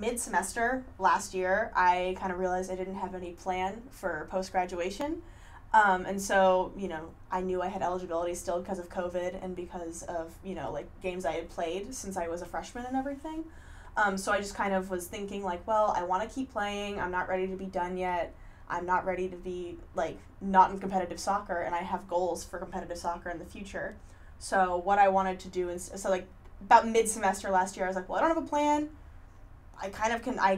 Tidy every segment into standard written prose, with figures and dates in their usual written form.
mid-semester last year, I kind of realized I didn't have any plan for post-graduation. And so, I knew I had eligibility still because of COVID and because of, like games I had played since I was a freshman and everything. So I just kind of was thinking like, well, I want to keep playing. I'm not ready to be done yet. I'm not ready to be like not in competitive soccer, and I have goals for competitive soccer in the future. So what I wanted to do is, so like about mid-semester last year, I was like, well, I don't have a plan. I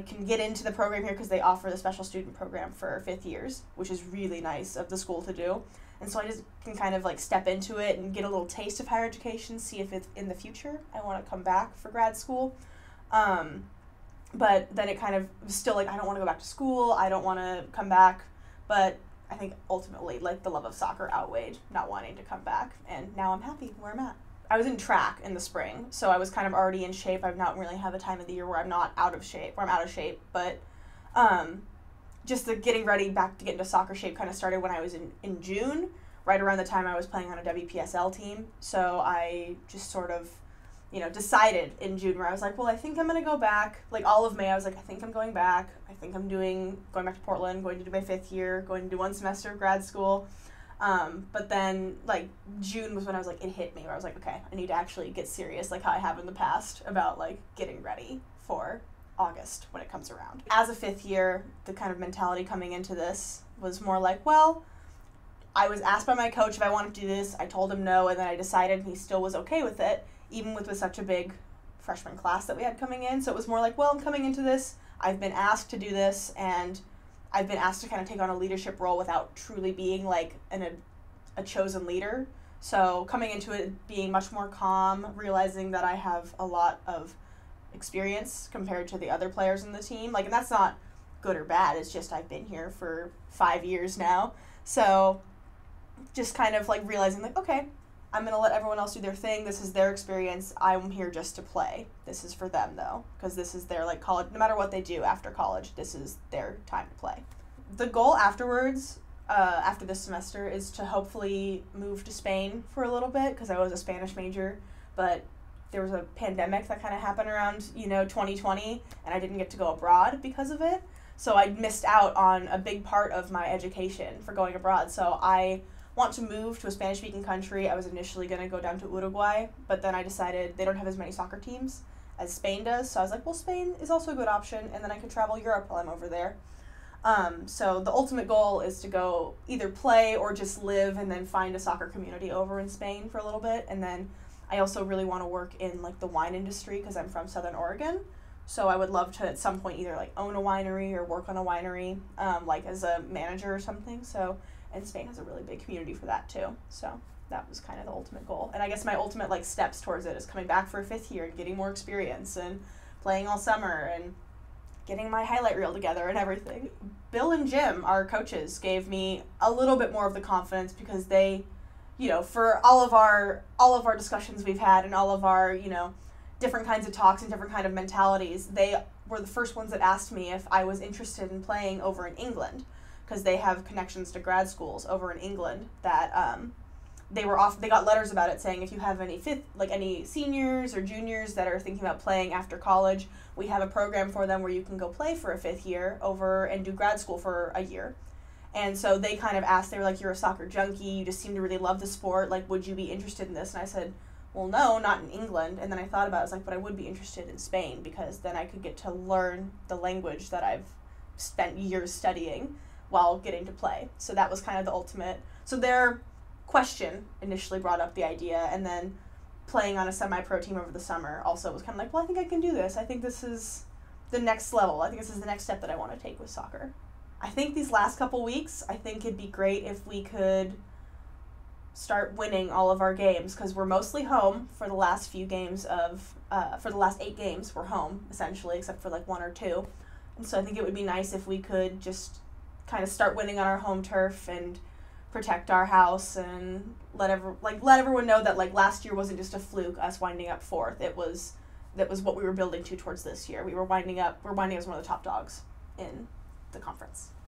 can get into the program here because they offer the special student program for fifth years, which is really nice of the school to do. And so I just can kind of like step into it and get a little taste of higher education, see if it's in the future I want to come back for grad school. But then it kind of was still like, I don't want to go back to school. I don't want to come back. But I think ultimately like the love of soccer outweighed not wanting to come back. And now I'm happy where I'm at. I was in track in the spring, so I was kind of already in shape. I've not really had a time of the year where I'm not out of shape, but just the getting ready back to get into soccer shape kind of started when I was in June, right around the time I was playing on a WPSL team. So I just sort of, decided in June where I was like, well, I think I'm going to go back. Like all of May, I was like, I think I'm going back. I think I'm going back to Portland, going to do my fifth year, going to do 1 semester of grad school. But then, like, June was when I was like, it hit me, where I was like, okay, I need to actually get serious, like how I have in the past, about, like, getting ready for August when it comes around. As a fifth year, the kind of mentality coming into this was more like, well, I was asked by my coach if I wanted to do this, I told him no, and then I decided, and he still was okay with it, even with such a big freshman class that we had coming in. So it was more like, well, I'm coming into this, I've been asked to do this, and I've been asked to kind of take on a leadership role without truly being like a chosen leader. So coming into it being much more calm, realizing that I have a lot of experience compared to the other players in the team. Like, and that's not good or bad. It's just I've been here for 5 years now. So just kind of like realizing like, okay, I'm going to let everyone else do their thing. This is their experience. I'm here just to play. This is for them, though, because this is their, like, college. No matter what they do after college, this is their time to play. The goal afterwards, after this semester, is to hopefully move to Spain for a little bit, because I was a Spanish major, but there was a pandemic that kind of happened around, 2020, and I didn't get to go abroad because of it. So I missed out on a big part of my education for going abroad. So I want to move to a Spanish-speaking country. I was initially going to go down to Uruguay, but then I decided they don't have as many soccer teams as Spain does. So I was like, well, Spain is also a good option, and then I could travel Europe while I'm over there. So the ultimate goal is to go either play or just live and then find a soccer community over in Spain for a little bit. And then I also really want to work in like the wine industry because I'm from Southern Oregon. So I would love to at some point either like own a winery or work on a winery, like as a manager or something. So, and Spain has a really big community for that too. So that was kind of the ultimate goal. And I guess my ultimate like steps towards it is coming back for a fifth year and getting more experience and playing all summer and getting my highlight reel together and everything. Bill and Jim, our coaches, gave me a little bit more of the confidence because they, for all of our discussions we've had and all of our, different kinds of talks and different kind of mentalities, they were the first ones that asked me if I was interested in playing over in England, because they have connections to grad schools over in England that they got letters about it saying if you have any seniors or juniors that are thinking about playing after college, we have a program for them where you can go play for a fifth year over and do grad school for a year. And so they kind of asked, they were like, you're a soccer junkie, you just seem to really love the sport, like, would you be interested in this? And I said, well, no, not in England. And then I thought about it, I was like, but I would be interested in Spain because then I could get to learn the language that I've spent years studying while getting to play. So that was kind of the ultimate. So their question initially brought up the idea, and then playing on a semi-pro team over the summer also was kind of like, well, I think I can do this. I think this is the next level. I think this is the next step that I want to take with soccer. I think these last couple weeks, I think it'd be great if we could start winning all of our games, because we're mostly home for the last few games for the last 8 games, we're home, essentially, except for like 1 or 2. And so I think it would be nice if we could just kind of start winning on our home turf and protect our house and let everyone know that like last year wasn't just a fluke, us winding up 4th. That was what we were building to towards this year. We're winding as one of the top dogs in the conference.